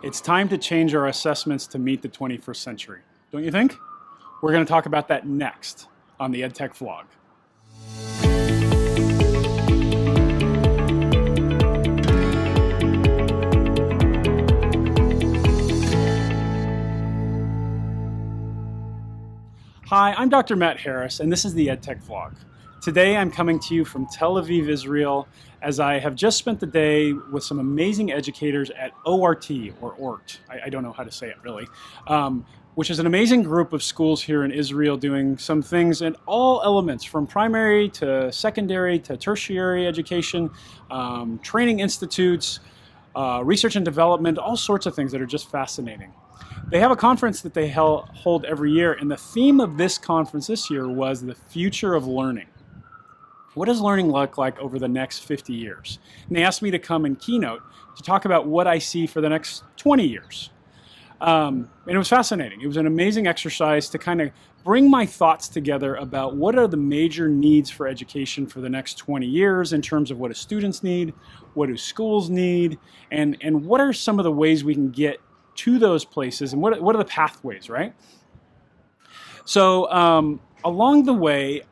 It's time to change our assessments to meet the 21st century, don't you think? We're going to talk about that next on the EdTech vlog. Hi, I'm Dr. Matt Harris, and this is the EdTech vlog. Today I'm coming to you from Tel Aviv, Israel, as I have just spent the day with some amazing educators at ORT, or ORT, I don't know how to say it really, which is an amazing group of schools here in Israel doing some things in all elements, from primary to secondary to tertiary education, training institutes, research and development, all sorts of things that are just fascinating. They have a conference that they hold every year, and the theme of this conference this year was the future of learning. What does learning look like over the next 50 years? And they asked me to come and keynote to talk about what I see for the next 20 years. And it was fascinating. It was an amazing exercise to kind of bring my thoughts together about what are the major needs for education for the next 20 years in terms of what do students need, what do schools need, and what are some of the ways we can get to those places, and what are the pathways, right? So along the way,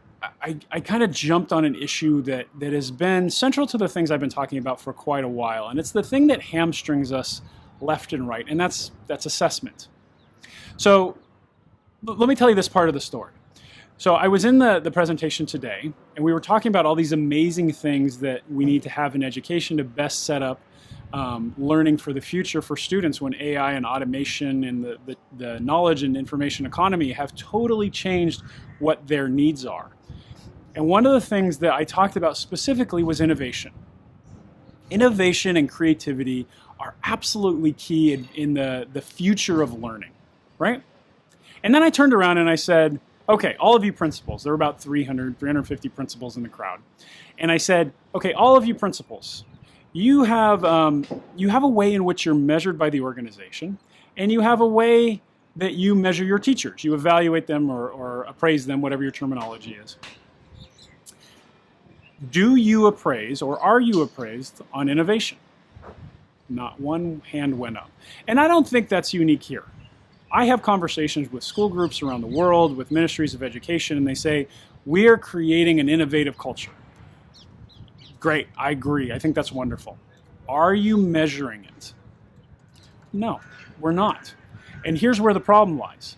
I kind of jumped on an issue that has been central to the things I've been talking about for quite a while, and it's the thing that hamstrings us left and right, and that's assessment. So let me tell you this part of the story. So I was in the presentation today, and we were talking about all these amazing things that we need to have in education to best set up learning for the future for students when AI and automation and the knowledge and information economy have totally changed what their needs are. And one of the things that I talked about specifically was innovation. Innovation and creativity are absolutely key in the future of learning, right? And then I turned around and I said, okay, all of you principals, there were about 350 principals in the crowd. And I said, okay, all of you principals, you have a way in which you're measured by the organization, and you have a way that you measure your teachers. You evaluate them or appraise them, whatever your terminology is. Do you appraise, or are you appraised on innovation? Not one hand went up. And I don't think that's unique here. I have conversations with school groups around the world, with ministries of education, and they say, we are creating an innovative culture. Great, I agree. I think that's wonderful. Are you measuring it? No, we're not. And here's where the problem lies.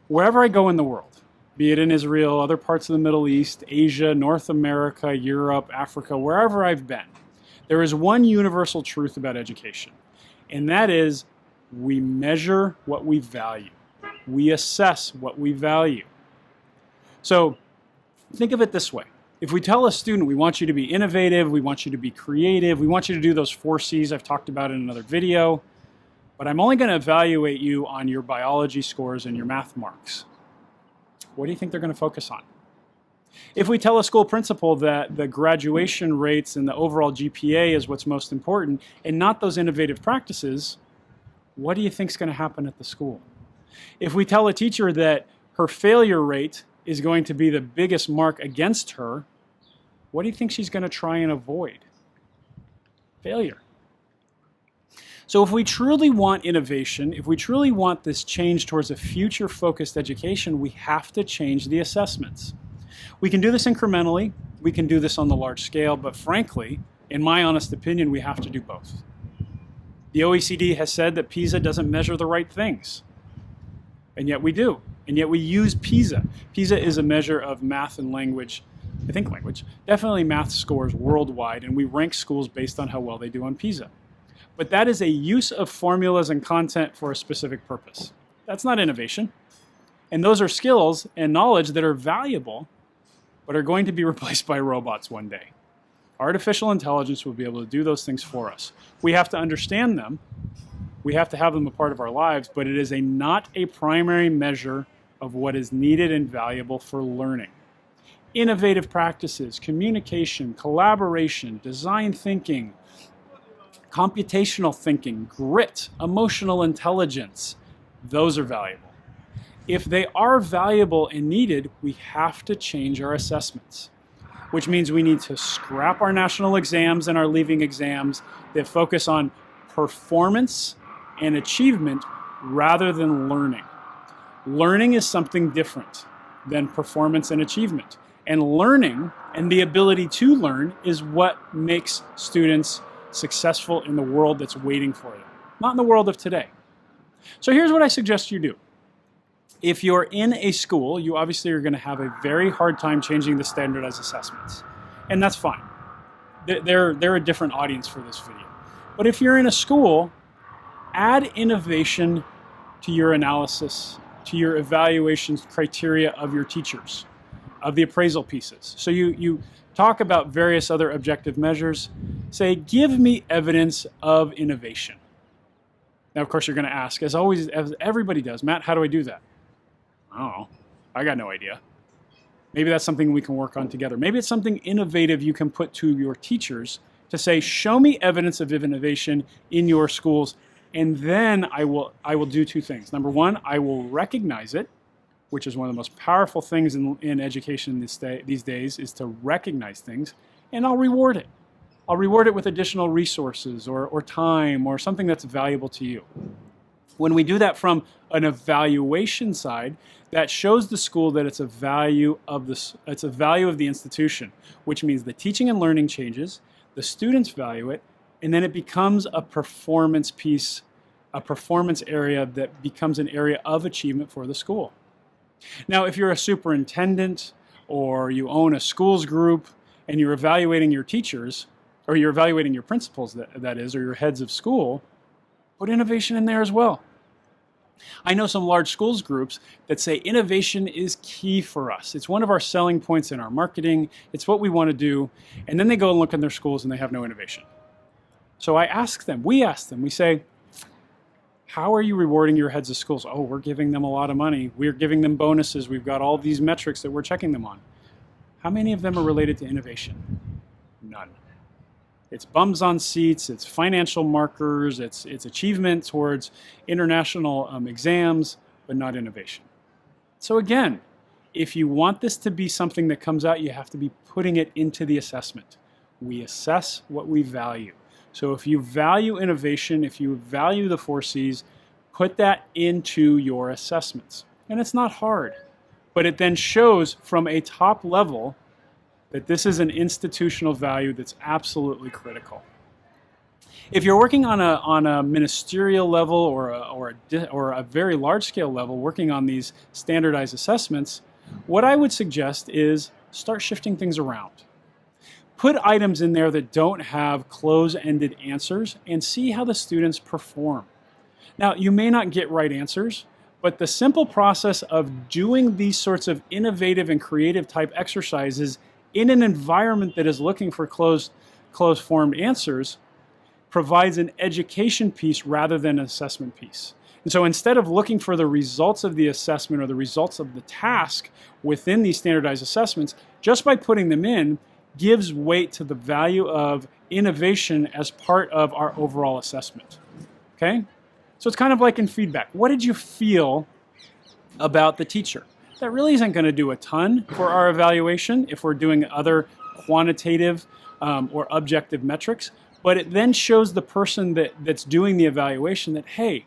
Wherever I go in the world, be it in Israel, other parts of the Middle East, Asia, North America, Europe, Africa, wherever I've been, there is one universal truth about education, and that is we measure what we value. We assess what we value. So think of it this way. If we tell a student we want you to be innovative, we want you to be creative, we want you to do those 4 C's I've talked about in another video, but I'm only going to evaluate you on your biology scores and your math marks, what do you think they're going to focus on? If we tell a school principal that the graduation rates and the overall GPA is what's most important and not those innovative practices, what do you think is going to happen at the school? If we tell a teacher that her failure rate is going to be the biggest mark against her, what do you think she's going to try and avoid? Failure. So if we truly want innovation, if we truly want this change towards a future-focused education, we have to change the assessments. We can do this incrementally, we can do this on the large scale, but frankly, in my honest opinion, we have to do both. The OECD has said that PISA doesn't measure the right things, and yet we do. And yet we use PISA. PISA is a measure of math and language, I think language, definitely math scores worldwide, and we rank schools based on how well they do on PISA. But that is a use of formulas and content for a specific purpose. That's not innovation. And those are skills and knowledge that are valuable, but are going to be replaced by robots one day. Artificial intelligence will be able to do those things for us. We have to understand them. We have to have them a part of our lives, but it is not a primary measure of what is needed and valuable for learning. Innovative practices, communication, collaboration, design thinking, computational thinking, grit, emotional intelligence, those are valuable. If they are valuable and needed, we have to change our assessments, which means we need to scrap our national exams and our leaving exams that focus on performance and achievement rather than learning. Learning is something different than performance and achievement. And learning and the ability to learn is what makes students successful in the world that's waiting for them, not in the world of today. So here's what I suggest you do. If you're in a school, you obviously are going to have a very hard time changing the standardized assessments. And that's fine. They're a different audience for this video. But if you're in a school, add innovation to your analysis, to your evaluation criteria of your teachers, of the appraisal pieces. So you talk about various other objective measures. Say, give me evidence of innovation. Now, of course, you're going to ask, as always, as everybody does, Matt, how do I do that? I don't know. I got no idea. Maybe that's something we can work on together. Maybe it's something innovative you can put to your teachers to say, show me evidence of innovation in your schools, and then I will do two things. Number one, I will recognize it, which is one of the most powerful things in education these days, is to recognize things, and I'll reward it. I'll reward it with additional resources or time or something that's valuable to you. When we do that from an evaluation side, that shows the school that it's a value of the institution, which means the teaching and learning changes, the students value it, and then it becomes a performance piece, a performance area that becomes an area of achievement for the school. Now, if you're a superintendent or you own a schools group and you're evaluating your teachers, or you're evaluating your principals, that is, or your heads of school, put innovation in there as well. I know some large schools groups that say innovation is key for us. It's one of our selling points in our marketing. It's what we want to do. And then they go and look in their schools and they have no innovation. So I ask them, we say, how are you rewarding your heads of schools? Oh, we're giving them a lot of money. We're giving them bonuses. We've got all these metrics that we're checking them on. How many of them are related to innovation? None. It's bums on seats, it's financial markers, it's achievement towards international exams, but not innovation. So again, if you want this to be something that comes out, you have to be putting it into the assessment. We assess what we value. So if you value innovation, if you value the 4 C's, put that into your assessments. And it's not hard, but it then shows from a top level that this is an institutional value that's absolutely critical. If you're working on a ministerial level or a very large-scale level, working on these standardized assessments, what I would suggest is start shifting things around. Put items in there that don't have close-ended answers and see how the students perform. Now, you may not get right answers, but the simple process of doing these sorts of innovative and creative type exercises in an environment that is looking for closed-formed answers provides an education piece rather than an assessment piece. And so instead of looking for the results of the assessment or the results of the task within these standardized assessments, just by putting them in gives weight to the value of innovation as part of our overall assessment. Okay? So it's kind of like in feedback. What did you feel about the teacher? That really isn't going to do a ton for our evaluation if we're doing other quantitative or objective metrics, but it then shows the person that's doing the evaluation that, hey,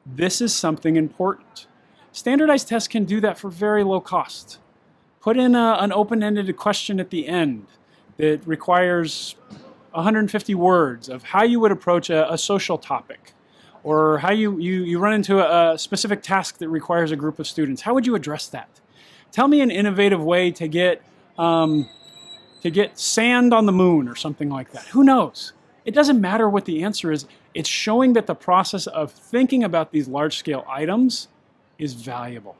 this is something important. Standardized tests can do that for very low cost. Put in an open-ended question at the end that requires 150 words of how you would approach a social topic, or how you run into a specific task that requires a group of students. How would you address that? Tell me an innovative way to get sand on the moon or something like that. Who knows? It doesn't matter what the answer is. It's showing that the process of thinking about these large-scale items is valuable.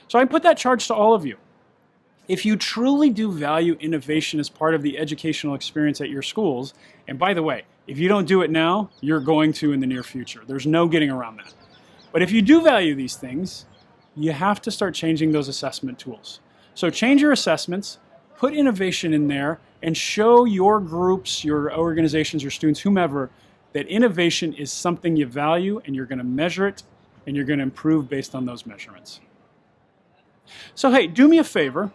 So I put that charge to all of you. If you truly do value innovation as part of the educational experience at your schools, and by the way, if you don't do it now, you're going to in the near future. There's no getting around that. But if you do value these things, you have to start changing those assessment tools. So change your assessments, put innovation in there, and show your groups, your organizations, your students, whomever, that innovation is something you value, and you're going to measure it, and you're going to improve based on those measurements. So hey, do me a favor.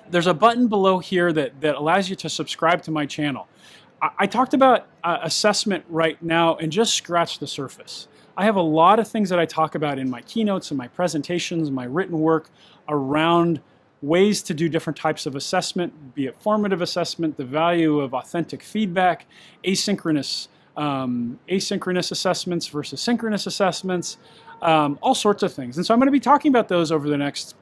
There's a button below here that allows you to subscribe to my channel. I talked about assessment right now and just scratched the surface. I have a lot of things that I talk about in my keynotes and my presentations, my written work around ways to do different types of assessment, be it formative assessment, the value of authentic feedback, asynchronous assessments versus synchronous assessments, all sorts of things. And so I'm going to be talking about those over the next,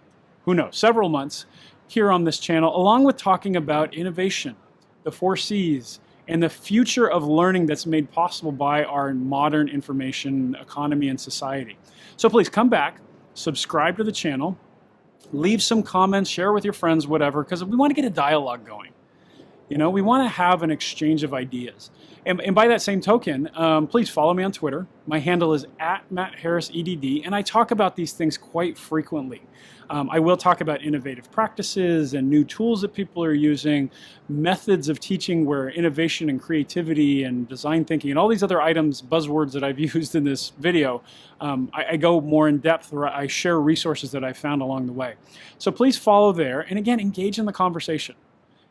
who knows, several months here on this channel, along with talking about innovation, the 4 C's, and the future of learning that's made possible by our modern information economy and society. So please come back, subscribe to the channel, leave some comments, share with your friends, whatever, because we want to get a dialogue going. You know, we want to have an exchange of ideas. And by that same token, please follow me on Twitter. My handle is @MattHarrisEdD, and I talk about these things quite frequently. I will talk about innovative practices and new tools that people are using, methods of teaching where innovation and creativity and design thinking and all these other items, buzzwords that I've used in this video, I go more in depth, or I share resources that I've found along the way. So please follow there, and again, engage in the conversation.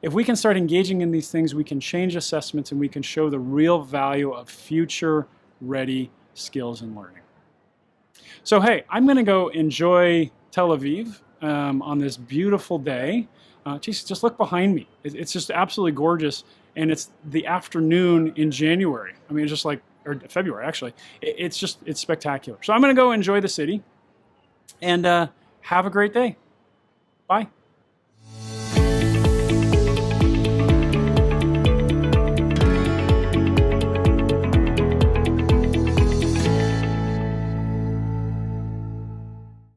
If we can start engaging in these things, we can change assessments and we can show the real value of future-ready skills and learning. So hey, I'm going to go enjoy Tel Aviv on this beautiful day. Geez, just look behind me. It's just absolutely gorgeous, and it's the afternoon in January. I mean, it's just like, or February actually. It's spectacular. So I'm going to go enjoy the city, and have a great day. Bye.